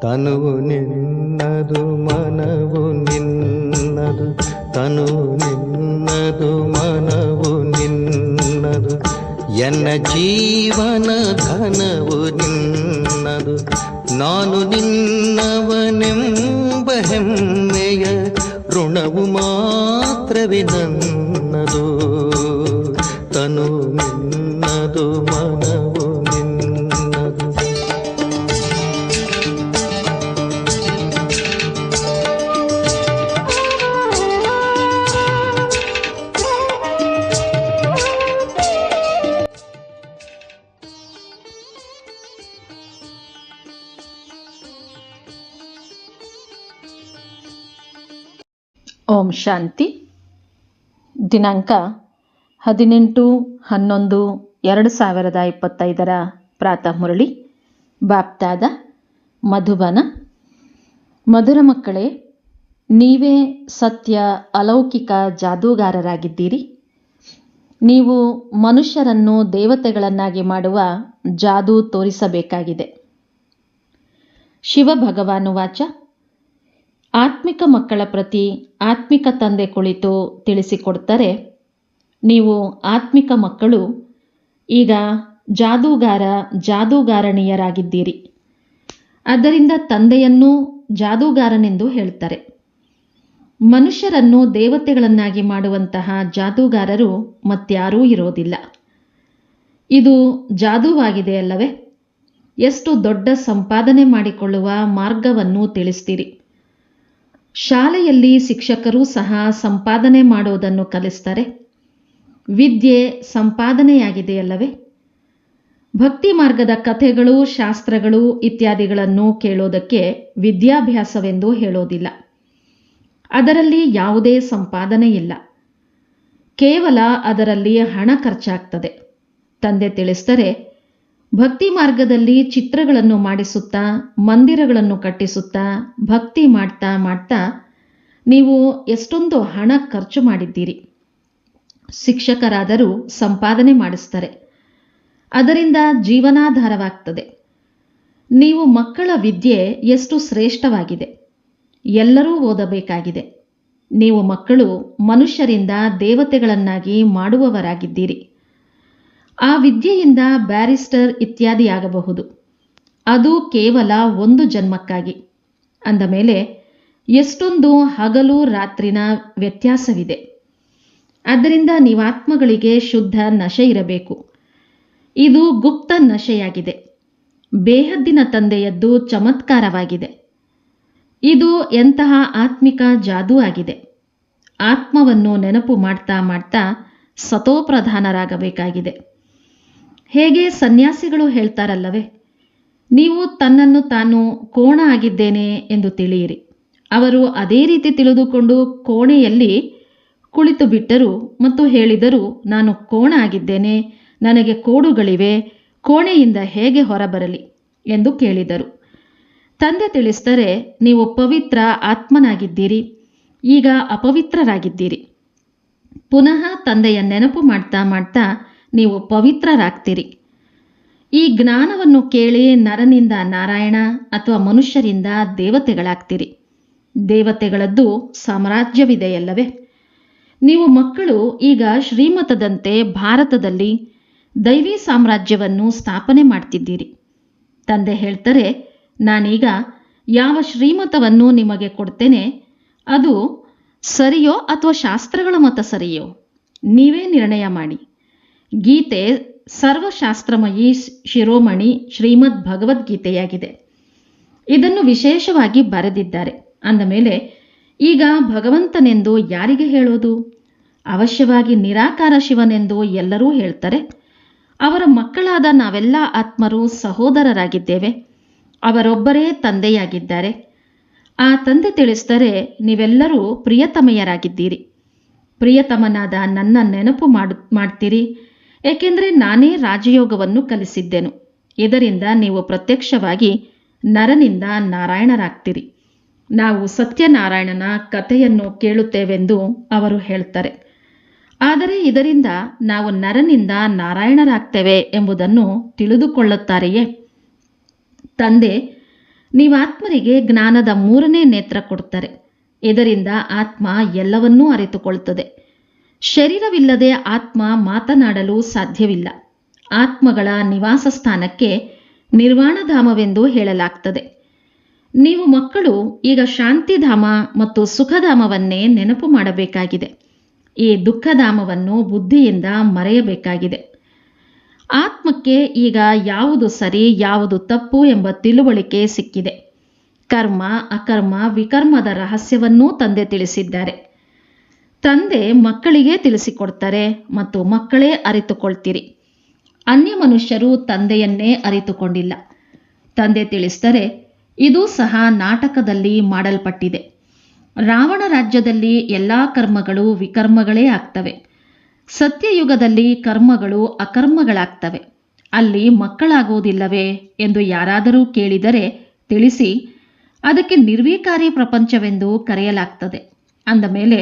ತನುವು ನಿನ್ನದು ಮನವು ನಿನ್ನದು, ತನುವು ನಿನ್ನದು ಮನವು ನಿನ್ನದು, ಎನ್ನ ಜೀವನ ಧನವು ನಿನ್ನದು. ನಾನು ನಿನ್ನವನೆಂಬ ಹೆಮ್ಮೆಯ ಋಣವು ಮಾತ್ರವೇ ನನ್ನದು. ತನು ನಿನ್ನದು ಮನವು ನಿನ್ನದು. ಓಂ ಶಾಂತಿ. ದಿನಾಂಕ 18/11/2025 ಪ್ರಾತಃ ಮುರಳಿ. ಬಾಪ್ತಾದ ಮಧುಬನ. ಮಧುರ ಮಕ್ಕಳೇ, ನೀವೇ ಸತ್ಯ ಅಲೌಕಿಕ ಜಾದೂಗಾರರಾಗಿದ್ದೀರಿ. ನೀವು ಮನುಷ್ಯರನ್ನು ದೇವತೆಗಳನ್ನಾಗಿ ಮಾಡುವ ಜಾದೂ ತೋರಿಸಬೇಕಾಗಿದೆ. ಶಿವ ಭಗವಾನು ವಾಚ: ಆತ್ಮಿಕ ಮಕ್ಕಳ ಪ್ರತಿ ಆತ್ಮಿಕ ತಂದೆ ಕುಳಿತು ತಿಳಿಸಿಕೊಡ್ತಾರೆ, ನೀವು ಆತ್ಮಿಕ ಮಕ್ಕಳು ಈಗ ಜಾದೂಗಾರಣಿಯರಾಗಿದ್ದೀರಿ. ಆದ್ದರಿಂದ ತಂದೆಯನ್ನೂ ಜಾದೂಗಾರನೆಂದು ಹೇಳ್ತಾರೆ. ಮನುಷ್ಯರನ್ನು ದೇವತೆಗಳನ್ನಾಗಿ ಮಾಡುವಂತಹ ಜಾದೂಗಾರರು ಮತ್ಯಾರೂ ಇರೋದಿಲ್ಲ. ಇದು ಜಾದೂವಾಗಿದೆ ಅಲ್ಲವೇ? ಎಷ್ಟು ದೊಡ್ಡ ಸಂಪಾದನೆ ಮಾಡಿಕೊಳ್ಳುವ ಮಾರ್ಗವನ್ನು ತಿಳಿಸ್ತೀರಿ. ಶಾಲೆಯಲ್ಲಿ ಶಿಕ್ಷಕರೂ ಸಹ ಸಂಪಾದನೆ ಮಾಡೋದನ್ನು ಕಲಿಸ್ತಾರೆ. ವಿದ್ಯೆ ಸಂಪಾದನೆಯಾಗಿದೆಯಲ್ಲವೇ? ಭಕ್ತಿ ಮಾರ್ಗದ ಕಥೆಗಳು, ಶಾಸ್ತ್ರಗಳು ಇತ್ಯಾದಿಗಳನ್ನು ಕೇಳೋದಕ್ಕೆ ವಿದ್ಯಾಭ್ಯಾಸವೆಂದು ಹೇಳೋದಿಲ್ಲ. ಅದರಲ್ಲಿ ಯಾವುದೇ ಸಂಪಾದನೆ ಇಲ್ಲ. ಕೇವಲ ಅದರಲ್ಲಿ ಹಣ ಖರ್ಚಾಗ್ತದೆ. ತಂದೆ ತಿಳಿಸ್ತಾರೆ, ಭಕ್ತಿ ಮಾರ್ಗದಲ್ಲಿ ಚಿತ್ರಗಳನ್ನು ಮಾಡಿಸುತ್ತಾ, ಮಂದಿರಗಳನ್ನು ಕಟ್ಟಿಸುತ್ತಾ, ಭಕ್ತಿ ಮಾಡ್ತಾ ಮಾಡ್ತಾ ನೀವು ಎಷ್ಟೊಂದು ಹಣ ಖರ್ಚು ಮಾಡಿದ್ದೀರಿ. ಶಿಕ್ಷಕರಾದರೂ ಸಂಪಾದನೆ ಮಾಡಿಸ್ತಾರೆ. ಅದರಿಂದ ಜೀವನಾಧಾರವಾಗ್ತದೆ. ನೀವು ಮಕ್ಕಳ ವಿದ್ಯೆ ಎಷ್ಟು ಶ್ರೇಷ್ಠವಾಗಿದೆ. ಎಲ್ಲರೂ ಓದಬೇಕಾಗಿದೆ. ನೀವು ಮಕ್ಕಳು ಮನುಷ್ಯರಿಂದ ದೇವತೆಗಳನ್ನಾಗಿ ಮಾಡುವವರಾಗಿದ್ದೀರಿ. ಆ ವಿದ್ಯೆಯಿಂದ ಬ್ಯಾರಿಸ್ಟರ್ ಇತ್ಯಾದಿ ಆಗಬಹುದು. ಅದು ಕೇವಲ ಒಂದು ಜನ್ಮಕ್ಕಾಗಿ. ಅಂದ ಮೇಲೆ ಎಷ್ಟೊಂದು ಹಗಲು ರಾತ್ರಿನ ವ್ಯತ್ಯಾಸವಿದೆ. ಆದ್ದರಿಂದ ನೀವಾತ್ಮಗಳಿಗೆ ಶುದ್ಧ ನಶೆ ಇರಬೇಕು. ಇದು ಗುಪ್ತ ನಶೆಯಾಗಿದೆ. ಬೇಹದ್ದಿನ ತಂದೆಯದ್ದು ಚಮತ್ಕಾರವಾಗಿದೆ. ಇದು ಎಂತಹ ಆತ್ಮಿಕ ಜಾದೂ ಆಗಿದೆ. ಆತ್ಮವನ್ನು ನೆನಪು ಮಾಡ್ತಾ ಮಾಡ್ತಾ ಸತೋಪ್ರಧಾನರಾಗಬೇಕಾಗಿದೆ. ಹೇಗೆ ಸನ್ಯಾಸಿಗಳು ಹೇಳ್ತಾರಲ್ಲವೇ, ನೀವು ತನ್ನನ್ನು ತಾನು ಕೋಣ ಆಗಿದ್ದೇನೆ ಎಂದು ತಿಳಿಯಿರಿ. ಅವರು ಅದೇ ರೀತಿ ತಿಳಿದುಕೊಂಡು ಕೋಣೆಯಲ್ಲಿ ಕುಳಿತು ಬಿಟ್ಟರು ಮತ್ತು ಹೇಳಿದರು, ನಾನು ಕೋಣ ಆಗಿದ್ದೇನೆ, ನನಗೆ ಕೋಡುಗಳಿವೆ, ಕೋಣೆಯಿಂದ ಹೇಗೆ ಹೊರಬರಲಿ ಎಂದು ಕೇಳಿದರು. ತಂದೆ ತಿಳಿಸ್ತಾರೆ, ನೀವು ಪವಿತ್ರ ಆತ್ಮನಾಗಿದ್ದೀರಿ, ಈಗ ಅಪವಿತ್ರರಾಗಿದ್ದೀರಿ. ಪುನಃ ತಂದೆಯ ನೆನಪು ಮಾಡ್ತಾ ಮಾಡ್ತಾ ನೀವು ಪವಿತ್ರರಾಗ್ತೀರಿ. ಈ ಜ್ಞಾನವನ್ನು ಕೇಳಿ ನರನಿಂದ ನಾರಾಯಣ ಅಥವಾ ಮನುಷ್ಯರಿಂದ ದೇವತೆಗಳಾಗ್ತೀರಿ. ದೇವತೆಗಳದ್ದು ಸಾಮ್ರಾಜ್ಯವಿದೆಯಲ್ಲವೇ? ನೀವು ಮಕ್ಕಳು ಈಗ ಶ್ರೀಮತದಂತೆ ಭಾರತದಲ್ಲಿ ದೈವಿ ಸಾಮ್ರಾಜ್ಯವನ್ನು ಸ್ಥಾಪನೆ ಮಾಡ್ತಿದ್ದೀರಿ. ತಂದೆ ಹೇಳ್ತಾರೆ, ನಾನೀಗ ಯಾವ ಶ್ರೀಮತವನ್ನು ನಿಮಗೆ ಕೊಡ್ತೇನೆ ಅದು ಸರಿಯೋ ಅಥವಾ ಶಾಸ್ತ್ರಗಳ ಮತ ಸರಿಯೋ ನೀವೇ ನಿರ್ಣಯ ಮಾಡಿ. ಗೀತೆ ಸರ್ವಶಾಸ್ತ್ರಮಯಿ ಶಿರೋಮಣಿ ಶ್ರೀಮದ್ ಭಗವದ್ಗೀತೆಯಾಗಿದೆ. ಇದನ್ನು ವಿಶೇಷವಾಗಿ ಬರೆದಿದ್ದಾರೆ. ಅಂದ ಮೇಲೆ ಈಗ ಭಗವಂತನೆಂದು ಯಾರಿಗೆ ಹೇಳೋದು? ಅವಶ್ಯವಾಗಿ ನಿರಾಕಾರ ಶಿವನೆಂದು ಎಲ್ಲರೂ ಹೇಳ್ತಾರೆ. ಅವರ ಮಕ್ಕಳಾದ ನಾವೆಲ್ಲ ಆತ್ಮರು ಸಹೋದರರಾಗಿದ್ದೇವೆ. ಅವರೊಬ್ಬರೇ ತಂದೆಯಾಗಿದ್ದಾರೆ. ಆ ತಂದೆ ತಿಳಿಸ್ತಾರೆ, ನೀವೆಲ್ಲರೂ ಪ್ರಿಯತಮೆಯರಾಗಿದ್ದೀರಿ. ಪ್ರಿಯತಮನಾದ ನನ್ನ ನೆನಪು ಮಾಡ್ತೀರಿ. ಏಕೆಂದರೆ ನಾನೇ ರಾಜಯೋಗವನ್ನು ಕಲಿಸಿದ್ದೆನು. ಇದರಿಂದ ನೀವು ಪ್ರತ್ಯಕ್ಷವಾಗಿ ನರನಿಂದ ನಾರಾಯಣರಾಗ್ತೀರಿ. ನಾವು ಸತ್ಯನಾರಾಯಣನ ಕಥೆಯನ್ನು ಕೇಳುತ್ತೇವೆಂದು ಅವರು ಹೇಳ್ತಾರೆ. ಆದರೆ ಇದರಿಂದ ನಾವು ನರನಿಂದ ನಾರಾಯಣರಾಗ್ತೇವೆ ಎಂಬುದನ್ನು ತಿಳಿದುಕೊಳ್ಳುತ್ತಾರೆಯೇ? ತಂದೆ ನೀವಾತ್ಮರಿಗೆ ಜ್ಞಾನದ 3ನೇ ನೇತ್ರ ಕೊಡ್ತಾರೆ. ಇದರಿಂದ ಆತ್ಮ ಎಲ್ಲವನ್ನೂ ಅರಿತುಕೊಳ್ಳುತ್ತದೆ. ಶರೀರವಿಲ್ಲದೆ ಆತ್ಮ ಮಾತನಾಡಲು ಸಾಧ್ಯವಿಲ್ಲ. ಆತ್ಮಗಳ ನಿವಾಸ ಸ್ಥಾನಕ್ಕೆ ನಿರ್ವಾಣಧಾಮವೆಂದು ಹೇಳಲಾಗ್ತದೆ. ನೀವು ಮಕ್ಕಳು ಈಗ ಶಾಂತಿಧಾಮ ಮತ್ತು ಸುಖಧಾಮವನ್ನೇ ನೆನಪು ಮಾಡಬೇಕಾಗಿದೆ. ಈ ದುಃಖಧಾಮವನ್ನು ಬುದ್ಧಿಯಿಂದ ಮರೆಯಬೇಕಾಗಿದೆ. ಆತ್ಮಕ್ಕೆ ಈಗ ಯಾವುದು ಸರಿ ಯಾವುದು ತಪ್ಪು ಎಂಬ ತಿಳುವಳಿಕೆ ಸಿಕ್ಕಿದೆ. ಕರ್ಮ ಅಕರ್ಮ ವಿಕರ್ಮದ ರಹಸ್ಯವನ್ನೂ ತಂದೆ ತಿಳಿಸಿದ್ದಾರೆ. ತಂದೆ ಮಕ್ಕಳಿಗೆ ತಿಳಿಸಿಕೊಡ್ತಾರೆ ಮತ್ತು ಮಕ್ಕಳೇ ಅರಿತುಕೊಳ್ತೀರಿ. ಅನ್ಯ ಮನುಷ್ಯರು ತಂದೆಯನ್ನೇ ಅರಿತುಕೊಂಡಿಲ್ಲ. ತಂದೆ ತಿಳಿಸ್ತಾರೆ, ಇದೂ ಸಹ ನಾಟಕದಲ್ಲಿ ಮಾಡಲ್ಪಟ್ಟಿದೆ. ರಾವಣ ರಾಜ್ಯದಲ್ಲಿ ಎಲ್ಲ ಕರ್ಮಗಳು ವಿಕರ್ಮಗಳೇ ಆಗ್ತವೆ. ಸತ್ಯಯುಗದಲ್ಲಿ ಕರ್ಮಗಳು ಅಕರ್ಮಗಳಾಗ್ತವೆ. ಅಲ್ಲಿ ಮಕ್ಕಳಾಗುವುದಿಲ್ಲವೇ ಎಂದು ಯಾರಾದರೂ ಕೇಳಿದರೆ ತಿಳಿಸಿ, ಅದಕ್ಕೆ ನಿರ್ವಿಕಾರಿ ಪ್ರಪಂಚವೆಂದು ಕರೆಯಲಾಗ್ತದೆ. ಅಂದ ಮೇಲೆ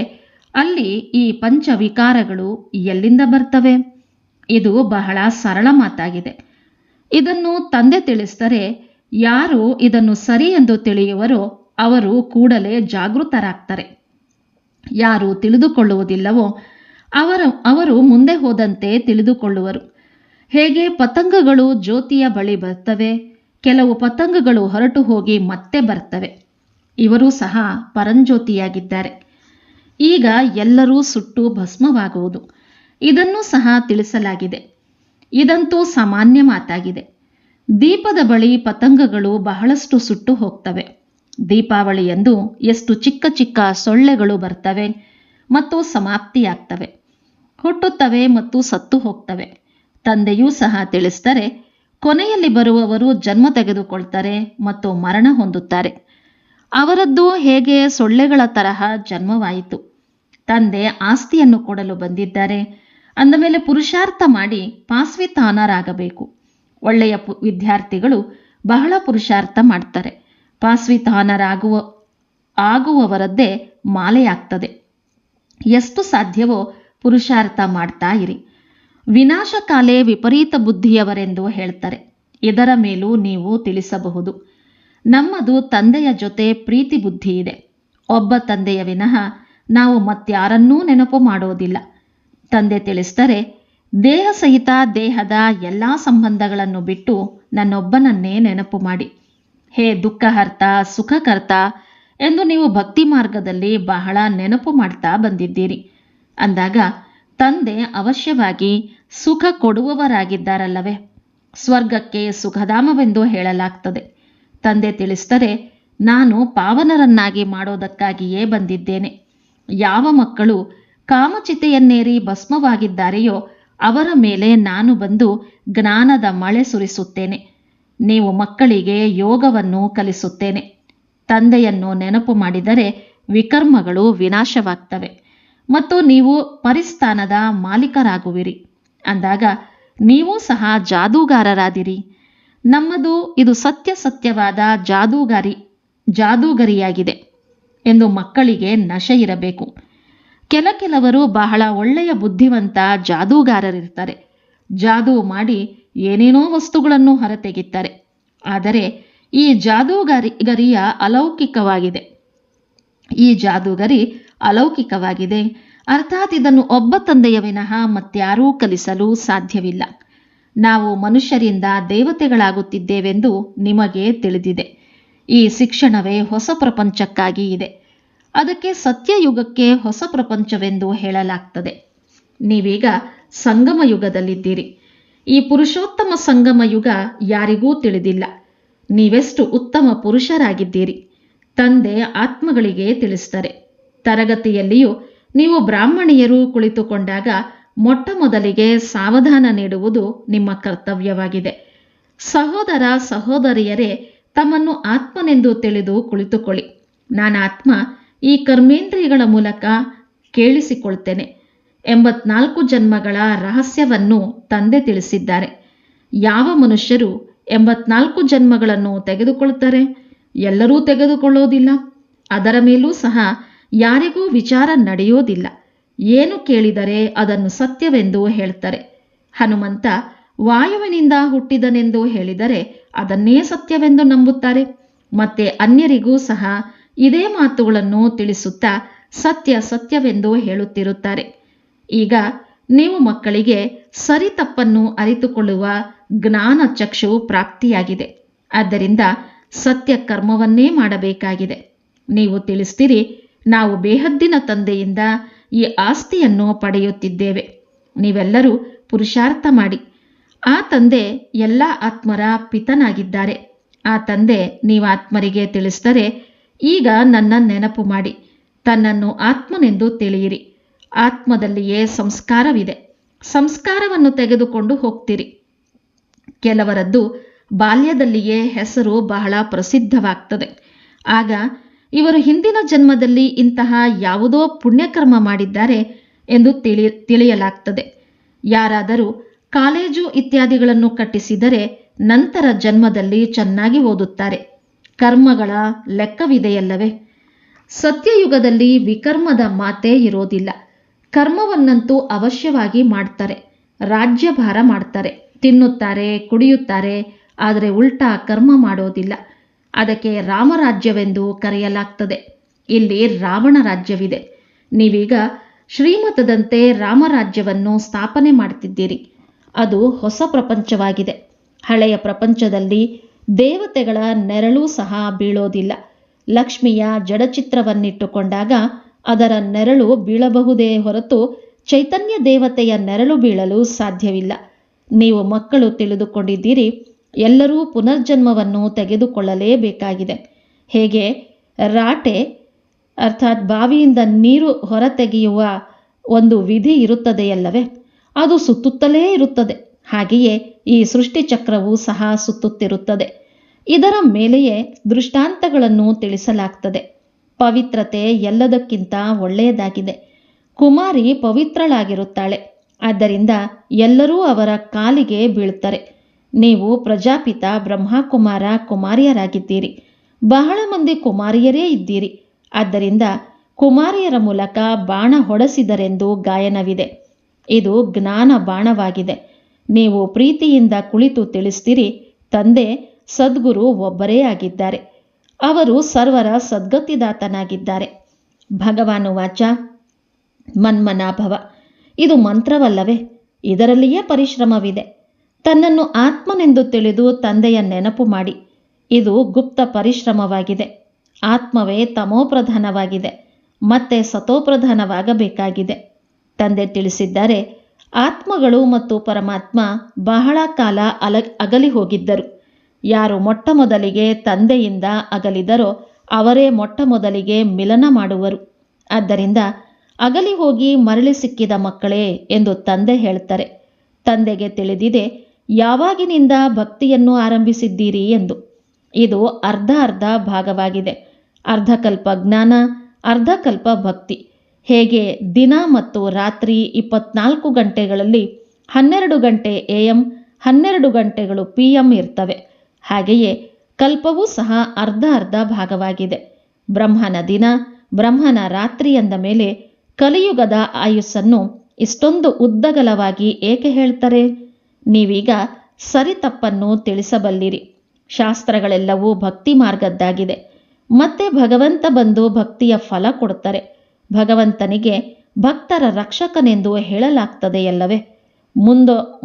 ಅಲ್ಲಿ ಈ ಪಂಚವಿಕಾರಗಳು ಎಲ್ಲಿಂದ ಬರ್ತವೆ? ಇದು ಬಹಳ ಸರಳ ಮಾತಾಗಿದೆ. ಇದನ್ನು ತಂದೆ ತಿಳಿಸಿದರೆ ಯಾರು ಇದನ್ನು ಸರಿ ಎಂದು ತಿಳಿಯುವರೋ ಅವರು ಕೂಡಲೇ ಜಾಗೃತರಾಗ್ತಾರೆ. ಯಾರು ತಿಳಿದುಕೊಳ್ಳುವುದಿಲ್ಲವೋ ಅವರು ಮುಂದೆ ಹೋದಂತೆ ತಿಳಿದುಕೊಳ್ಳುವರು. ಹೇಗೆ ಪತಂಗಗಳು ಜ್ಯೋತಿಯ ಬಳಿ ಬರ್ತವೆ, ಕೆಲವು ಪತಂಗಗಳು ಹೊರಟು ಹೋಗಿ ಮತ್ತೆ ಬರ್ತವೆ. ಇವರೂ ಸಹ ಪರಂಜ್ಯೋತಿಯಾಗಿದ್ದಾರೆ. ಈಗ ಎಲ್ಲರೂ ಸುಟ್ಟು ಭಸ್ಮವಾಗುವುದು. ಇದನ್ನೂ ಸಹ ತಿಳಿಸಲಾಗಿದೆ. ಇದಂತೂ ಸಾಮಾನ್ಯ ಮಾತಾಗಿದೆ. ದೀಪದ ಬಳಿ ಪತಂಗಗಳು ಬಹಳಷ್ಟು ಸುಟ್ಟು ಹೋಗ್ತವೆ. ದೀಪಾವಳಿಯಂದು ಎಷ್ಟು ಚಿಕ್ಕ ಚಿಕ್ಕ ಸೊಳ್ಳೆಗಳು ಬರ್ತವೆ ಮತ್ತು ಸಮಾಪ್ತಿಯಾಗ್ತವೆ, ಹುಟ್ಟುತ್ತವೆ ಮತ್ತು ಸತ್ತು ಹೋಗ್ತವೆ. ತಂದೆಯೂ ಸಹ ತಿಳಿಸ್ತಾರೆ, ಕೊನೆಯಲ್ಲಿ ಬರುವವರು ಜನ್ಮ ತೆಗೆದುಕೊಳ್ತಾರೆ ಮತ್ತು ಮರಣ ಹೊಂದುತ್ತಾರೆ. ಅವರದ್ದು ಹೇಗೆ ಸೊಳ್ಳೆಗಳ ತರಹ ಜನ್ಮವಾಯಿತು. ತಂದೆ ಆಸ್ತಿಯನ್ನು ಕೊಡಲು ಬಂದಿದ್ದಾರೆ. ಅಂದ ಮೇಲೆ ಪುರುಷಾರ್ಥ ಮಾಡಿ ಪಾಸ್ ವಿತ್ ಆನರ್ ಆಗಬೇಕು. ಒಳ್ಳೆಯ ವಿದ್ಯಾರ್ಥಿಗಳು ಬಹಳ ಪುರುಷಾರ್ಥ ಮಾಡ್ತಾರೆ. ಪಾಸ್ ವಿತ್ ಆನರ್ ಆಗುವವರದ್ದೇ ಮಾಲೆಯಾಗ್ತದೆ. ಎಷ್ಟು ಸಾಧ್ಯವೋ ಪುರುಷಾರ್ಥ ಮಾಡ್ತಾ ಇರಿ. ವಿನಾಶಕಾಲೇ ವಿಪರೀತ ಬುದ್ಧಿಯವರೆಂದು ಹೇಳ್ತಾರೆ. ಇದರ ಮೇಲೂ ನೀವು ತಿಳಿಸಬಹುದು. ನಮ್ಮದು ತಂದೆಯ ಜೊತೆ ಪ್ರೀತಿ ಬುದ್ಧಿ ಇದೆ. ಒಬ್ಬ ತಂದೆಯ ವಿನಃ ನಾವು ಮತ್ಯಾರನ್ನೂ ನೆನಪು ಮಾಡೋದಿಲ್ಲ. ತಂದೆ ತಿಳಿಸ್ತಾರೆ, ದೇಹ ಸಹಿತ ದೇಹದ ಎಲ್ಲ ಸಂಬಂಧಗಳನ್ನು ಬಿಟ್ಟು ನನ್ನೊಬ್ಬನನ್ನೇ ನೆನಪು ಮಾಡಿ. ಹೇ ದುಃಖಹರ್ತ ಸುಖಕರ್ತ ಎಂದು ನೀವು ಭಕ್ತಿ ಮಾರ್ಗದಲ್ಲಿ ಬಹಳ ನೆನಪು ಮಾಡ್ತಾ ಬಂದಿದ್ದೀರಿ. ಅಂದಾಗ ತಂದೆ ಅವಶ್ಯವಾಗಿ ಸುಖ ಕೊಡುವವರಾಗಿದ್ದಾರಲ್ಲವೇ? ಸ್ವರ್ಗಕ್ಕೆ ಸುಖಧಾಮವೆಂದು ಹೇಳಲಾಗ್ತದೆ. ತಂದೆ ತಿಳಿಸ್ತಾರೆ, ನಾನು ಪಾವನರನ್ನಾಗಿ ಮಾಡೋದಕ್ಕಾಗಿಯೇ ಬಂದಿದ್ದೇನೆ. ಯಾವ ಮಕ್ಕಳು ಕಾಮಚಿತೆಯನ್ನೇರಿ ಭಸ್ಮವಾಗಿದ್ದಾರೆಯೋ ಅವರ ಮೇಲೆ ನಾನು ಬಂದು ಜ್ಞಾನದ ಮಳೆ ಸುರಿಸುತ್ತೇನೆ. ನೀವು ಮಕ್ಕಳಿಗೆ ಯೋಗವನ್ನು ಕಲಿಸುತ್ತೇನೆ. ತಂದೆಯನ್ನು ನೆನಪು ಮಾಡಿದರೆ ವಿಕರ್ಮಗಳು ವಿನಾಶವಾಗ್ತವೆ ಮತ್ತು ನೀವು ಪರಿಸ್ಥಾನದ ಮಾಲೀಕರಾಗುವಿರಿ. ಅಂದಾಗ ನೀವು ಸಹ ಜಾದೂಗಾರರಾದಿರಿ. ನಮ್ಮದು ಇದು ಸತ್ಯವಾದ ಜಾದೂಗರಿಯಾಗಿದೆ ಎಂದು ಮಕ್ಕಳಿಗೆ ನಶೆ ಇರಬೇಕು. ಕೆಲವರು ಬಹಳ ಒಳ್ಳೆಯ ಬುದ್ಧಿವಂತ ಜಾದೂಗಾರರಿರ್ತಾರೆ. ಜಾದೂ ಮಾಡಿ ಏನೇನೋ ವಸ್ತುಗಳನ್ನು ಹೊರತೆಗಿತಾರೆ. ಆದರೆ ಈ ಜಾದೂಗರಿಯ ಅಲೌಕಿಕವಾಗಿದೆ. ಈ ಜಾದೂಗರಿ ಅಲೌಕಿಕವಾಗಿದೆ. ಅರ್ಥಾತ್ ಇದನ್ನು ಒಬ್ಬ ತಂದೆಯ ವಿನಃ ಮತ್ಯಾರೂ ಕಲಿಸಲು ಸಾಧ್ಯವಿಲ್ಲ. ನಾವು ಮನುಷ್ಯರಿಂದ ದೇವತೆಗಳಾಗುತ್ತಿದ್ದೇವೆಂದು ನಿಮಗೆ ತಿಳಿದಿದೆ. ಈ ಶಿಕ್ಷಣವೇ ಹೊಸ ಪ್ರಪಂಚಕ್ಕಾಗಿ ಇದೆ. ಅದಕ್ಕೆ ಸತ್ಯಯುಗಕ್ಕೆ ಹೊಸ ಪ್ರಪಂಚವೆಂದು ಹೇಳಲಾಗ್ತದೆ. ನೀವೀಗ ಸಂಗಮ ಯುಗದಲ್ಲಿದ್ದೀರಿ. ಈ ಪುರುಷೋತ್ತಮ ಸಂಗಮ ಯುಗ ಯಾರಿಗೂ ತಿಳಿದಿಲ್ಲ. ನೀವೆಷ್ಟು ಉತ್ತಮ ಪುರುಷರಾಗಿದ್ದೀರಿ. ತಂದೆ ಆತ್ಮಗಳಿಗೆ ತಿಳಿಸ್ತಾರೆ. ತರಗತಿಯಲ್ಲಿಯೂ ನೀವು ಬ್ರಾಹ್ಮಣಿಯರು ಕುಳಿತುಕೊಂಡಾಗ ಮೊಟ್ಟ ಮೊದಲಿಗೆ ಸಾವಧಾನ ನೀಡುವುದು ನಿಮ್ಮ ಕರ್ತವ್ಯವಾಗಿದೆ. ಸಹೋದರ ಸಹೋದರಿಯರೇ, ತಮ್ಮನ್ನು ಆತ್ಮನೆಂದು ತಿಳಿದು ಕುಳಿತುಕೊಳ್ಳಿ. ನಾನು ಆತ್ಮ ಈ ಕರ್ಮೇಂದ್ರಿಯಗಳ ಮೂಲಕ ಕೇಳಿಸಿಕೊಳ್ತೇನೆ. 84 ಜನ್ಮಗಳ ರಹಸ್ಯವನ್ನು ತಂದೆ ತಿಳಿಸಿದ್ದಾರೆ. ಯಾವ ಮನುಷ್ಯರು 84 ಜನ್ಮಗಳನ್ನು ತೆಗೆದುಕೊಳ್ತಾರೆ? ಎಲ್ಲರೂ ತೆಗೆದುಕೊಳ್ಳೋದಿಲ್ಲ. ಅದರ ಮೇಲೂ ಸಹ ಯಾರಿಗೂ ವಿಚಾರ ನಡೆಯೋದಿಲ್ಲ. ಏನು ಕೇಳಿದರೆ ಅದನ್ನು ಸತ್ಯವೆಂದು ಹೇಳ್ತಾರೆ. ಹನುಮಂತ ವಾಯುವಿನಿಂದ ಹುಟ್ಟಿದನೆಂದು ಹೇಳಿದರೆ ಅದನ್ನೇ ಸತ್ಯವೆಂದು ನಂಬುತ್ತಾರೆ. ಮತ್ತೆ ಅನ್ಯರಿಗೂ ಸಹ ಇದೇ ಮಾತುಗಳನ್ನು ತಿಳಿಸುತ್ತಾ ಸತ್ಯ ಸತ್ಯವೆಂದು ಹೇಳುತ್ತಿರುತ್ತಾರೆ. ಈಗ ನೀವು ಮಕ್ಕಳಿಗೆ ಸರಿ ತಪ್ಪನ್ನು ಅರಿತುಕೊಳ್ಳುವ ಜ್ಞಾನ ಚಕ್ಷು ಪ್ರಾಪ್ತಿಯಾಗಿದೆ. ಆದ್ದರಿಂದ ಸತ್ಯ ಕರ್ಮವನ್ನೇ ಮಾಡಬೇಕಾಗಿದೆ. ನೀವು ತಿಳಿಸ್ತೀರಿ, ನಾವು ಬೇಹದ್ದಿನ ತಂದೆಯಿಂದ ಈ ಆಸ್ತಿಯನ್ನು ಪಡೆಯುತ್ತಿದ್ದೇವೆ. ನೀವೆಲ್ಲರೂ ಪುರುಷಾರ್ಥ ಮಾಡಿ. ಆ ತಂದೆ ಎಲ್ಲ ಆತ್ಮರ ಪಿತನಾಗಿದ್ದಾರೆ. ಆ ತಂದೆ ನೀವಾತ್ಮರಿಗೆ ತಿಳಿಸಿದರೆ, ಈಗ ನನ್ನ ನೆನಪು ಮಾಡಿ ತನ್ನನ್ನು ಆತ್ಮನೆಂದು ತಿಳಿಯಿರಿ. ಆತ್ಮದಲ್ಲಿಯೇ ಸಂಸ್ಕಾರವಿದೆ. ಸಂಸ್ಕಾರವನ್ನು ತೆಗೆದುಕೊಂಡು ಹೋಗ್ತೀರಿ. ಕೆಲವರದ್ದು ಬಾಲ್ಯದಲ್ಲಿಯೇ ಹೆಸರು ಬಹಳ ಪ್ರಸಿದ್ಧವಾಗ್ತದೆ. ಆಗ ಇವರು ಹಿಂದಿನ ಜನ್ಮದಲ್ಲಿ ಇಂತಹ ಯಾವುದೋ ಪುಣ್ಯಕರ್ಮ ಮಾಡಿದ್ದಾರೆ ಎಂದು ತಿಳಿಯಲಾಗ್ತದೆ. ಯಾರಾದರೂ ಕಾಲೇಜು ಇತ್ಯಾದಿಗಳನ್ನು ಕಟ್ಟಿಸಿದರೆ ನಂತರ ಜನ್ಮದಲ್ಲಿ ಚೆನ್ನಾಗಿ ಓದುತ್ತಾರೆ. ಕರ್ಮಗಳ ಲೆಕ್ಕವಿದೆಯಲ್ಲವೇ? ಸತ್ಯಯುಗದಲ್ಲಿ ವಿಕರ್ಮದ ಮಾತೇ ಇರೋದಿಲ್ಲ. ಕರ್ಮವನ್ನಂತೂ ಅವಶ್ಯವಾಗಿ ಮಾಡ್ತಾರೆ. ರಾಜ್ಯಭಾರ ಮಾಡ್ತಾರೆ, ತಿನ್ನುತ್ತಾರೆ, ಕುಡಿಯುತ್ತಾರೆ. ಆದರೆ ಉಲ್ಟಾ ಕರ್ಮ ಮಾಡೋದಿಲ್ಲ. ಅದಕ್ಕೆ ರಾಮರಾಜ್ಯವೆಂದು ಕರೆಯಲಾಗ್ತದೆ. ಇಲ್ಲಿ ರಾವಣ ರಾಜ್ಯವಿದೆ. ನೀವೀಗ ಶ್ರೀಮತದಂತೆ ರಾಮರಾಜ್ಯವನ್ನು ಸ್ಥಾಪನೆ ಮಾಡ್ತಿದ್ದೀರಿ. ಅದು ಹೊಸ ಪ್ರಪಂಚವಾಗಿದೆ. ಹಳೆಯ ಪ್ರಪಂಚದಲ್ಲಿ ದೇವತೆಗಳ ನೆರಳು ಸಹ ಬೀಳೋದಿಲ್ಲ. ಲಕ್ಷ್ಮಿಯ ಜಡಚಿತ್ರವನ್ನಿಟ್ಟುಕೊಂಡಾಗ ಅದರ ನೆರಳು ಬೀಳಬಹುದೇ ಹೊರತು ಚೈತನ್ಯ ದೇವತೆಯ ನೆರಳು ಬೀಳಲು ಸಾಧ್ಯವಿಲ್ಲ. ನೀವು ಮಕ್ಕಳು ತಿಳಿದುಕೊಂಡಿದ್ದೀರಿ, ಎಲ್ಲರೂ ಪುನರ್ಜನ್ಮವನ್ನು ತೆಗೆದುಕೊಳ್ಳಲೇಬೇಕಾಗಿದೆ. ಹೇಗೆ ರಾಟೆ ಅರ್ಥಾತ್ ಬಾವಿಯಿಂದ ನೀರು ಹೊರತೆಗೆಯುವ ಒಂದು ವಿಧಿ ಇರುತ್ತದೆಯಲ್ಲವೇ? ಅದು ಸುತ್ತುತ್ತಲೇ ಇರುತ್ತದೆ. ಹಾಗೆಯೇ ಈ ಸೃಷ್ಟಿ ಚಕ್ರವು ಸಹ ಸುತ್ತುತ್ತಿರುತ್ತದೆ. ಇದರ ಮೇಲೆಯೇ ದೃಷ್ಟಾಂತಗಳನ್ನು ತಿಳಿಸಲಾಗ್ತದೆ. ಪವಿತ್ರತೆ ಎಲ್ಲದಕ್ಕಿಂತ ಒಳ್ಳೆಯದಾಗಿದೆ. ಕುಮಾರಿ ಪವಿತ್ರಳಾಗಿರುತ್ತಾಳೆ. ಆದ್ದರಿಂದ ಎಲ್ಲರೂ ಅವರ ಕಾಲಿಗೆ ಬೀಳ್ತಾರೆ. ನೀವು ಪ್ರಜಾಪಿತ ಬ್ರಹ್ಮಕುಮಾರ ಕುಮಾರಿಯರಾಗಿದ್ದೀರಿ. ಬಹಳ ಮಂದಿ ಕುಮಾರಿಯರೇ ಇದ್ದೀರಿ. ಆದ್ದರಿಂದ ಕುಮಾರಿಯರ ಮೂಲಕ ಬಾಣ ಹೊಡೆಸಿದರೆಂದು ಗಾಯನವಿದೆ. ಇದು ಜ್ಞಾನ ಬಾಣವಾಗಿದೆ. ನೀವು ಪ್ರೀತಿಯಿಂದ ಕುಳಿತು ತಿಳಿಸ್ತೀರಿ, ತಂದೆ ಸದ್ಗುರು ಒಬ್ಬರೇ ಆಗಿದ್ದಾರೆ. ಅವರು ಸರ್ವರ ಸದ್ಗತಿದಾತನಾಗಿದ್ದಾರೆ. ಭಗವಾನುವಾಚ ಮನ್ಮನಾಭವ. ಇದು ಮಂತ್ರವಲ್ಲವೇ? ಇದರಲ್ಲಿಯೇ ಪರಿಶ್ರಮವಿದೆ. ತನ್ನನ್ನು ಆತ್ಮನೆಂದು ತಿಳಿದು ತಂದೆಯ ನೆನಪು ಮಾಡಿ. ಇದು ಗುಪ್ತ ಪರಿಶ್ರಮವಾಗಿದೆ. ಆತ್ಮವೇ ತಮೋಪ್ರಧಾನವಾಗಿದೆ, ಮತ್ತೆ ಸತೋಪ್ರಧಾನವಾಗಬೇಕಾಗಿದೆ. ತಂದೆ ತಿಳಿಸಿದ್ದಾರೆ, ಆತ್ಮಗಳು ಮತ್ತು ಪರಮಾತ್ಮ ಬಹಳ ಕಾಲ ಅಗಲಿ ಹೋಗಿದ್ದರು. ಯಾರು ಮೊಟ್ಟ ಮೊದಲಿಗೆ ತಂದೆಯಿಂದ ಅಗಲಿದರೋ ಅವರೇ ಮೊಟ್ಟ ಮೊದಲಿಗೆ ಮಿಲನ ಮಾಡುವರು. ಆದ್ದರಿಂದ ಅಗಲಿ ಹೋಗಿ ಮರಳಿ ಸಿಕ್ಕಿದ ಮಕ್ಕಳೇ ಎಂದು ತಂದೆ ಹೇಳ್ತಾರೆ. ತಂದೆಗೆ ತಿಳಿದಿದೆ ಯಾವಾಗಿನಿಂದ ಭಕ್ತಿಯನ್ನು ಆರಂಭಿಸಿದ್ದೀರಿ ಎಂದು. ಇದು ಅರ್ಧ ಅರ್ಧ ಭಾಗವಾಗಿದೆ. ಅರ್ಧಕಲ್ಪ ಜ್ಞಾನ, ಅರ್ಧಕಲ್ಪ ಭಕ್ತಿ. ಹೇಗೆ ದಿನ ಮತ್ತು ರಾತ್ರಿ 24 ಗಂಟೆಗಳಲ್ಲಿ 12 ಗಂಟೆ AM, 12 ಗಂಟೆಗಳು PM ಇರ್ತವೆ, ಹಾಗೆಯೇ ಕಲ್ಪವೂ ಸಹ ಅರ್ಧ ಅರ್ಧ ಭಾಗವಾಗಿದೆ. ಬ್ರಹ್ಮನ ದಿನ, ಬ್ರಹ್ಮನ ರಾತ್ರಿ ಎಂದ ಮೇಲೆ ಕಲಿಯುಗದ ಆಯುಸ್ಸನ್ನು ಇಷ್ಟೊಂದು ಉದ್ದಗಲವಾಗಿ ಏಕೆ ಹೇಳ್ತಾರೆ? ನೀವೀಗ ಸರಿ ತಪ್ಪನ್ನು ತಿಳಿಸಬಲ್ಲಿರಿ. ಶಾಸ್ತ್ರಗಳೆಲ್ಲವೂ ಭಕ್ತಿ ಮಾರ್ಗದ್ದಾಗಿದೆ. ಮತ್ತೆ ಭಗವಂತ ಬಂದು ಭಕ್ತಿಯ ಫಲ ಕೊಡ್ತಾರೆ. ಭಗವಂತನಿಗೆ ಭಕ್ತರ ರಕ್ಷಕನೆಂದು ಹೇಳಲಾಗ್ತದೆಯಲ್ಲವೇ?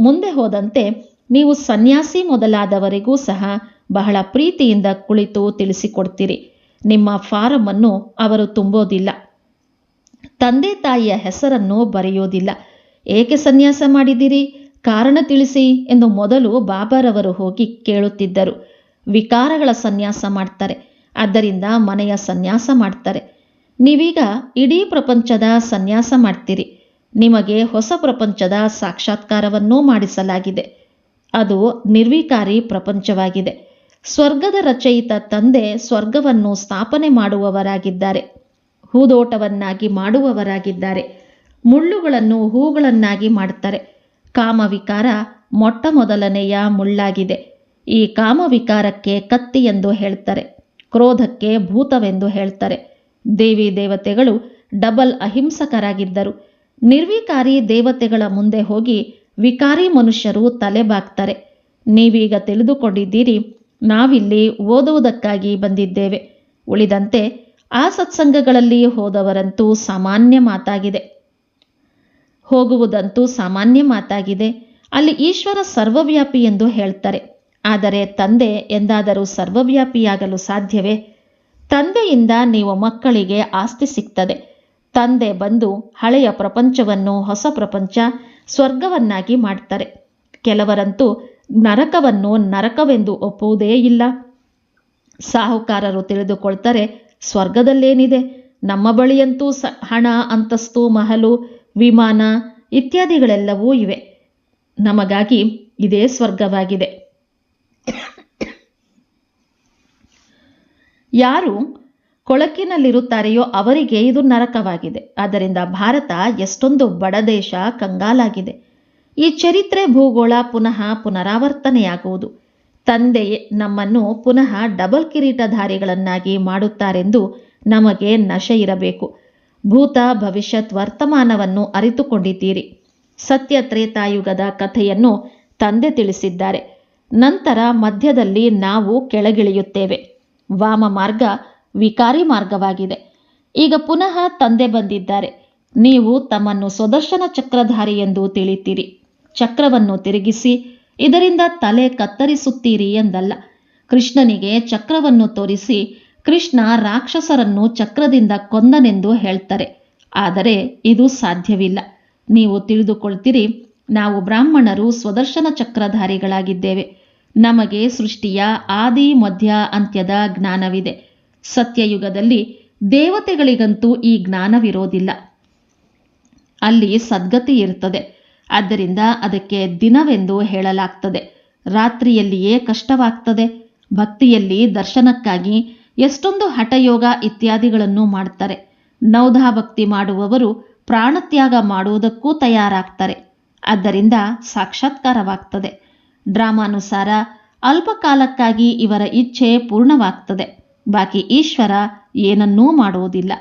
ಮುಂದೆ ಹೋದಂತೆ ನೀವು ಸನ್ಯಾಸಿ ಮೊದಲಾದವರಿಗೂ ಸಹ ಬಹಳ ಪ್ರೀತಿಯಿಂದ ಕುಳಿತು ತಿಳಿಸಿಕೊಡ್ತೀರಿ. ನಿಮ್ಮ ಫಾರಂ ಅನ್ನು ಅವರು ತುಂಬೋದಿಲ್ಲ. ತಂದೆ ತಾಯಿಯ ಹೆಸರನ್ನು ಬರೆಯೋದಿಲ್ಲ. ಏಕೆ ಸನ್ಯಾಸ ಮಾಡಿದಿರಿ? ಕಾರಣ ತಿಳಿಸಿ ಎಂದು ಮೊದಲು ಬಾಬಾರವರು ಹೋಗಿ ಕೇಳುತ್ತಿದ್ದರು. ವಿಕಾರಗಳ ಸನ್ಯಾಸ ಮಾಡ್ತಾರೆ, ಆದ್ದರಿಂದ ಮನೆಯ ಸನ್ಯಾಸ ಮಾಡ್ತಾರೆ. ನೀವೀಗ ಇಡೀ ಪ್ರಪಂಚದ ಸನ್ಯಾಸ ಮಾಡ್ತೀರಿ. ನಿಮಗೆ ಹೊಸ ಪ್ರಪಂಚದ ಸಾಕ್ಷಾತ್ಕಾರವನ್ನೂ ಮಾಡಿಸಲಾಗಿದೆ. ಅದು ನಿರ್ವಿಕಾರಿ ಪ್ರಪಂಚವಾಗಿದೆ. ಸ್ವರ್ಗದ ರಚಯಿತ ತಂದೆ ಸ್ವರ್ಗವನ್ನು ಸ್ಥಾಪನೆ ಮಾಡುವವರಾಗಿದ್ದಾರೆ. ಹೂದೋಟವನ್ನಾಗಿ ಮಾಡುವವರಾಗಿದ್ದಾರೆ. ಮುಳ್ಳುಗಳನ್ನು ಹೂಗಳನ್ನಾಗಿ ಮಾಡ್ತಾರೆ. ಕಾಮವಿಕಾರ ಮೊಟ್ಟ ಮೊದಲನೆಯ ಮುಳ್ಳಾಗಿದೆ. ಈ ಕಾಮವಿಕಾರಕ್ಕೆ ಕತ್ತಿ ಎಂದು ಹೇಳ್ತಾರೆ. ಕ್ರೋಧಕ್ಕೆ ಭೂತವೆಂದು ಹೇಳ್ತಾರೆ. ದೇವಿ ದೇವತೆಗಳು ಡಬಲ್ ಅಹಿಂಸಕರಾಗಿದ್ದರು. ನಿರ್ವಿಕಾರಿ ದೇವತೆಗಳ ಮುಂದೆ ಹೋಗಿ ವಿಕಾರಿ ಮನುಷ್ಯರು ತಲೆ ಬಾಗ್ತಾರೆ. ನೀವೀಗ ತಿಳಿದುಕೊಂಡಿದ್ದೀರಿ, ನಾವಿಲ್ಲಿ ಓದುವುದಕ್ಕಾಗಿ ಬಂದಿದ್ದೇವೆ. ಉಳಿದಂತೆ ಆ ಸತ್ಸಂಗಗಳಲ್ಲಿ ಹೋದವರಂತೂ ಸಾಮಾನ್ಯ ಮಾತಾಗಿದೆ, ಹೋಗುವುದಂತೂ ಸಾಮಾನ್ಯ ಮಾತಾಗಿದೆ. ಅಲ್ಲಿ ಈಶ್ವರ ಸರ್ವವ್ಯಾಪಿ ಎಂದು ಹೇಳ್ತಾರೆ. ಆದರೆ ತಂದೆ ಎಂದಾದರೂ ಸರ್ವವ್ಯಾಪಿಯಾಗಲು ಸಾಧ್ಯವೇ? ತಂದೆಯಿಂದ ನೀವು ಮಕ್ಕಳಿಗೆ ಆಸ್ತಿ ಸಿಗ್ತದೆ. ತಂದೆ ಬಂದು ಹಳೆಯ ಪ್ರಪಂಚವನ್ನು ಹೊಸ ಪ್ರಪಂಚ, ಸ್ವರ್ಗವನ್ನಾಗಿ ಮಾಡ್ತಾರೆ. ಕೆಲವರಂತೂ ನರಕವನ್ನು ನರಕವೆಂದು ಒಪ್ಪುವುದೇ ಇಲ್ಲ. ಸಾಹುಕಾರರು ತಿಳಿದುಕೊಳ್ತಾರೆ, ಸ್ವರ್ಗದಲ್ಲೇನಿದೆ, ನಮ್ಮ ಬಳಿಯಂತೂ ಹಣ, ಅಂತಸ್ತು, ಮಹಲು, ವಿಮಾನ ಇತ್ಯಾದಿಗಳೆಲ್ಲವೂ ಇವೆ. ನಮಗಾಗಿ ಇದೇ ಸ್ವರ್ಗವಾಗಿದೆ. ಯಾರು ಕೊಳಕಿನಲ್ಲಿರುತ್ತಾರೆಯೋ ಅವರಿಗೆ ಇದು ನರಕವಾಗಿದೆ. ಆದ್ದರಿಂದ ಭಾರತ ಎಷ್ಟೊಂದು ಬಡ ದೇಶ, ಕಂಗಾಲಾಗಿದೆ. ಈ ಚರಿತ್ರೆ, ಭೂಗೋಳ ಪುನಃ ಪುನರಾವರ್ತನೆಯಾಗುವುದು. ತಂದೆ ನಮ್ಮನ್ನು ಪುನಃ ಡಬಲ್ ಕಿರೀಟಧಾರಿಗಳನ್ನಾಗಿ ಮಾಡುತ್ತಾರೆಂದು ನಮಗೆ ನಶೆ ಇರಬೇಕು. ಭೂತ, ಭವಿಷ್ಯತ್, ವರ್ತಮಾನವನ್ನು ಅರಿತುಕೊಂಡಿದ್ದೀರಿ. ಸತ್ಯ ತ್ರೇತಾಯುಗದ ಕಥೆಯನ್ನು ತಂದೆ ತಿಳಿಸಿದ್ದಾರೆ. ನಂತರ ಮಧ್ಯದಲ್ಲಿ ನಾವು ಕೆಳಗಿಳಿಯುತ್ತೇವೆ. ವಾಮ ಮಾರ್ಗ ವಿಕಾರಿ ಮಾರ್ಗವಾಗಿದೆ. ಈಗ ಪುನಃ ತಂದೆ ಬಂದಿದ್ದಾರೆ. ನೀವು ತಮ್ಮನ್ನು ಸುದರ್ಶನ ಚಕ್ರಧಾರಿ ಎಂದು ತಿಳಿತೀರಿ. ಚಕ್ರವನ್ನು ತಿರುಗಿಸಿ ಇದರಿಂದ ತಲೆ ಕತ್ತರಿಸುತ್ತೀರಿ ಎಂದಲ್ಲ. ಕೃಷ್ಣನಿಗೆ ಚಕ್ರವನ್ನು ತೋರಿಸಿ ಕೃಷ್ಣ ರಾಕ್ಷಸರನ್ನು ಚಕ್ರದಿಂದ ಕೊಂದನೆಂದು ಹೇಳ್ತಾರೆ. ಆದರೆ ಇದು ಸಾಧ್ಯವಿಲ್ಲ. ನೀವು ತಿಳಿದುಕೊಳ್ತೀರಿ, ನಾವು ಬ್ರಾಹ್ಮಣರು ಸ್ವದರ್ಶನ ಚಕ್ರಧಾರಿಗಳಾಗಿದ್ದೇವೆ. ನಮಗೆ ಸೃಷ್ಟಿಯ ಆದಿ, ಮಧ್ಯ, ಅಂತ್ಯದ ಜ್ಞಾನವಿದೆ. ಸತ್ಯಯುಗದಲ್ಲಿ ದೇವತೆಗಳಿಗಂತೂ ಈ ಜ್ಞಾನವಿರೋದಿಲ್ಲ. ಅಲ್ಲಿ ಸದ್ಗತಿ ಇರ್ತದೆ. ಆದ್ದರಿಂದ ಅದಕ್ಕೆ ದಿನವೆಂದು ಹೇಳಲಾಗ್ತದೆ. ರಾತ್ರಿಯಲ್ಲಿಯೇ ಕಷ್ಟವಾಗ್ತದೆ. ಭಕ್ತಿಯಲ್ಲಿ ದರ್ಶನಕ್ಕಾಗಿ ಎಷ್ಟೊಂದು ಹಠಯೋಗ ಇತ್ಯಾದಿಗಳನ್ನು ಮಾಡ್ತಾರೆ. ನೌಧಾ ಭಕ್ತಿ ಮಾಡುವವರು ಪ್ರಾಣತ್ಯಾಗ ಮಾಡುವುದಕ್ಕೂ ತಯಾರಾಗ್ತಾರೆ. ಆದ್ದರಿಂದ ಸಾಕ್ಷಾತ್ಕಾರವಾಗ್ತದೆ. ಡ್ರಾಮಾನುಸಾರ ಅಲ್ಪಕಾಲಕ್ಕಾಗಿ ಇವರ ಇಚ್ಛೆ ಪೂರ್ಣವಾಗ್ತದೆ. ಬಾಕಿ ಈಶ್ವರ ಏನನ್ನೂ ಮಾಡುವುದಿಲ್ಲ.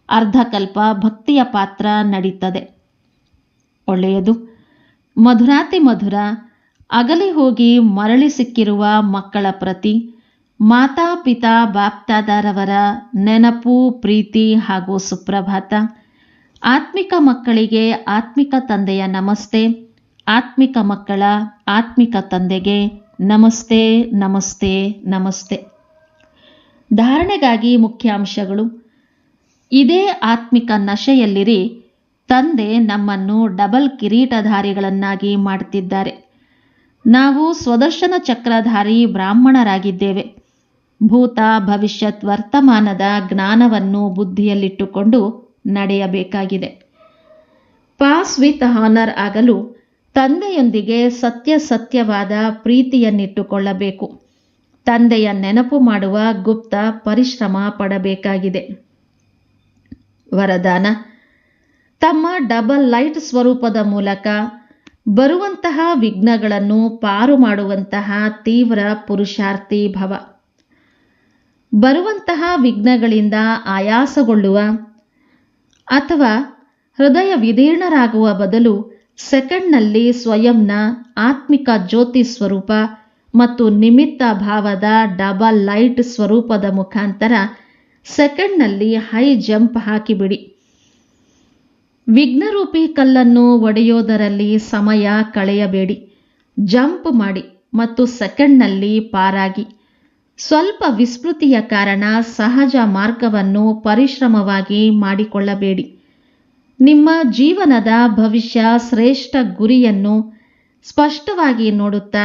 ಅರ್ಧಕಲ್ಪ ಭಕ್ತಿಯ ಪಾತ್ರ ನಡೀತದೆ. ಒಳ್ಳೆಯದು. ಮಧುರಾತಿ ಮಧುರ ಅಗಲಿ ಹೋಗಿ ಮರಳಿ ಸಿಕ್ಕಿರುವ ಮಕ್ಕಳ ಪ್ರತಿ ಮಾತಾ ಪಿತಾ ಬಾಪ್ದಾದರವರ ನೆನಪು, ಪ್ರೀತಿ ಹಾಗೂ ಸುಪ್ರಭಾತ. ಆತ್ಮಿಕ ಮಕ್ಕಳಿಗೆ ಆತ್ಮಿಕ ತಂದೆಯ ನಮಸ್ತೆ. ಆತ್ಮಿಕ ಮಕ್ಕಳ ಆತ್ಮಿಕ ತಂದೆಗೆ ನಮಸ್ತೆ, ನಮಸ್ತೆ, ನಮಸ್ತೆ. ಧಾರಣೆಗಾಗಿ ಮುಖ್ಯಾಂಶಗಳು. ಇದೇ ಆತ್ಮಿಕ ನಶೆಯಲ್ಲಿರಿ. ತಂದೆ ನಮ್ಮನ್ನು ಡಬಲ್ ಕಿರೀಟಧಾರಿಗಳನ್ನಾಗಿ ಮಾಡ್ತಿದ್ದಾರೆ. ನಾವು ಸ್ವದರ್ಶನ ಚಕ್ರಧಾರಿ ಬ್ರಾಹ್ಮಣರಾಗಿದ್ದೇವೆ. ಭೂತ, ಭವಿಷ್ಯತ್, ವರ್ತಮಾನದ ಜ್ಞಾನವನ್ನು ಬುದ್ಧಿಯಲ್ಲಿಟ್ಟುಕೊಂಡು ನಡೆಯಬೇಕಾಗಿದೆ. ಪಾಸ್ ವಿತ್ ಹಾನರ್ ಆಗಲು ತಂದೆಯೊಂದಿಗೆ ಸತ್ಯವಾದ ಪ್ರೀತಿಯನ್ನಿಟ್ಟುಕೊಳ್ಳಬೇಕು. ತಂದೆಯ ನೆನಪು ಮಾಡುವ ಗುಪ್ತ ಪರಿಶ್ರಮ ಪಡಬೇಕಾಗಿದೆ. ವರದಾನ: ತಮ್ಮ ಡಬಲ್ ಲೈಟ್ ಸ್ವರೂಪದ ಮೂಲಕ ಬರುವಂತಹ ವಿಘ್ನಗಳನ್ನು ಪಾರು ಮಾಡುವಂತಹ ತೀವ್ರ ಪುರುಷಾರ್ಥಿ ಭವ. ಬರುವಂತಹ ವಿಘ್ನಗಳಿಂದ ಆಯಾಸಗೊಳ್ಳುವ ಅಥವಾ ಹೃದಯ ವಿದೀರ್ಣರಾಗುವ ಬದಲು ಸೆಕೆಂಡ್ನಲ್ಲಿ ಸ್ವಯಂನ ಆತ್ಮಿಕ ಜ್ಯೋತಿ ಸ್ವರೂಪ ಮತ್ತು ನಿಮಿತ್ತ ಭಾವದ ಡಬಲ್ ಲೈಟ್ ಸ್ವರೂಪದ ಮುಖಾಂತರ ಸೆಕೆಂಡ್ನಲ್ಲಿ ಹೈ ಜಂಪ್ ಹಾಕಿಬಿಡಿ. ವಿಘ್ನರೂಪಿ ಕಲ್ಲನ್ನು ಒಡೆಯೋದರಲ್ಲಿ ಸಮಯ ಕಳೆಯಬೇಡಿ. ಜಂಪ್ ಮಾಡಿ ಮತ್ತು ಸೆಕೆಂಡ್ನಲ್ಲಿ ಪಾರಾಗಿ. ಸ್ವಲ್ಪ ವಿಸ್ಮೃತಿಯ ಕಾರಣ ಸಹಜ ಮಾರ್ಗವನ್ನು ಪರಿಶ್ರಮವಾಗಿ ಮಾಡಿಕೊಳ್ಳಬೇಡಿ. ನಿಮ್ಮ ಜೀವನದ ಭವಿಷ್ಯ ಶ್ರೇಷ್ಠ ಗುರಿಯನ್ನು ಸ್ಪಷ್ಟವಾಗಿ ನೋಡುತ್ತಾ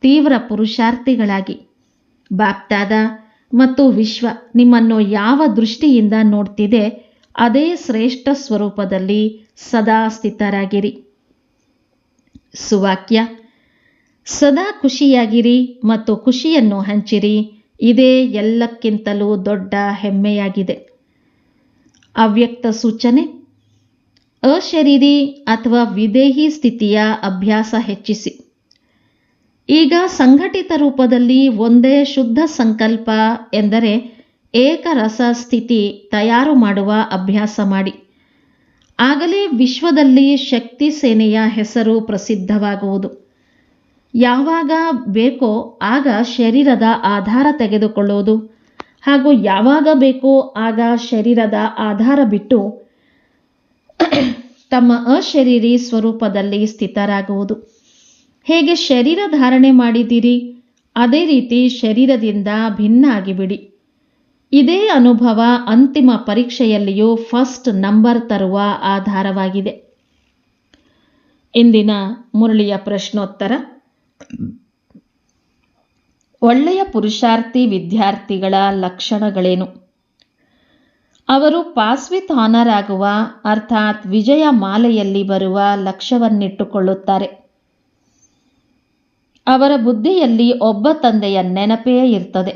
ತೀವ್ರ ಪುರುಷಾರ್ಥಿಗಳಾಗಿ. ಬಾಪ್ದಾದ ಮತ್ತು ವಿಶ್ವ ನಿಮ್ಮನ್ನು ಯಾವ ದೃಷ್ಟಿಯಿಂದ ನೋಡ್ತಿದೆ ಅದೇ ಶ್ರೇಷ್ಠ ಸ್ವರೂಪದಲ್ಲಿ ಸದಾ ಸ್ಥಿತರಾಗಿರಿ. ಸುವಾಕ್ಯ: ಸದಾ ಖುಷಿಯಾಗಿರಿ ಮತ್ತು ಖುಷಿಯನ್ನು ಹಂಚಿರಿ. ಇದೇ ಎಲ್ಲಕ್ಕಿಂತಲೂ ದೊಡ್ಡ ಹೆಮ್ಮೆಯಾಗಿದೆ. ಅವ್ಯಕ್ತ ಸೂಚನೆ: ಅಶರೀರಿ ಅಥವಾ ವಿದೇಹಿ ಸ್ಥಿತಿಯ ಅಭ್ಯಾಸ ಹೆಚ್ಚಿಸಿ. ಈಗ ಸಂಘಟಿತ ರೂಪದಲ್ಲಿ ಒಂದೇ ಶುದ್ಧ ಸಂಕಲ್ಪ ಎಂದರೆ ಏಕರಸ ಸ್ಥಿತಿ ತಯಾರು ಮಾಡುವ ಅಭ್ಯಾಸ ಮಾಡಿ. ಆಗಲೇ ವಿಶ್ವದಲ್ಲಿ ಶಕ್ತಿ ಸೇನೆಯ ಹೆಸರು ಪ್ರಸಿದ್ಧವಾಗುವುದು. ಯಾವಾಗ ಬೇಕೋ ಆಗ ಶರೀರದ ಆಧಾರ ತೆಗೆದುಕೊಳ್ಳುವುದು ಹಾಗೂ ಯಾವಾಗ ಬೇಕೋ ಆಗ ಶರೀರದ ಆಧಾರ ಬಿಟ್ಟು ತಮ್ಮ ಅಶರೀರಿ ಸ್ವರೂಪದಲ್ಲಿ ಸ್ಥಿತರಾಗುವುದು. ಹೇಗೆ ಶರೀರ ಧಾರಣೆ ಮಾಡಿದ್ದೀರಿ ಅದೇ ರೀತಿ ಶರೀರದಿಂದ ಭಿನ್ನ ಆಗಿಬಿಡಿ. ಇದೇ ಅನುಭವ ಅಂತಿಮ ಪರೀಕ್ಷೆಯಲ್ಲಿಯೂ ಫಸ್ಟ್ ನಂಬರ್ ತರುವ ಆಧಾರವಾಗಿದೆ. ಇಂದಿನ ಮುರಳಿಯ ಪ್ರಶ್ನೋತ್ತರ: ಒಳ್ಳೆಯ ಪುರುಷಾರ್ಥಿ ವಿದ್ಯಾರ್ಥಿಗಳ ಲಕ್ಷಣಗಳೇನು? ಅವರು ಪಾಸ್ ವಿತ್ ಆನರ್ ಆಗುವ ಅರ್ಥಾತ್ ವಿಜಯ ಮಾಲೆಯಲ್ಲಿ ಬರುವ ಲಕ್ಷ್ಯವನ್ನಿಟ್ಟುಕೊಳ್ಳುತ್ತಾರೆ. ಅವರ ಬುದ್ಧಿಯಲ್ಲಿ ಒಬ್ಬ ತಂದೆಯ ನೆನಪೇ ಇರ್ತದೆ.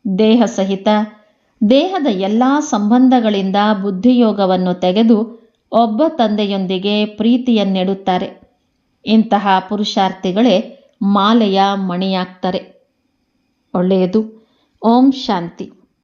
ದೇಹ ಸಹಿತ ದೇಹದ ಎಲ್ಲ ಸಂಬಂಧಗಳಿಂದ ಬುದ್ಧಿಯೋಗವನ್ನು ತೆಗೆದು ಒಬ್ಬ ತಂದೆಯೊಂದಿಗೆ ಪ್ರೀತಿಯನ್ನೆಡುತ್ತಾರೆ. ಇಂತಹ ಪುರುಷಾರ್ಥಿಗಳೇ ಮಾಲೆಯ ಮಣಿಯಾಗ್ತಾರೆ. ಒಳ್ಳೆಯದು. ಓಂ ಶಾಂತಿ.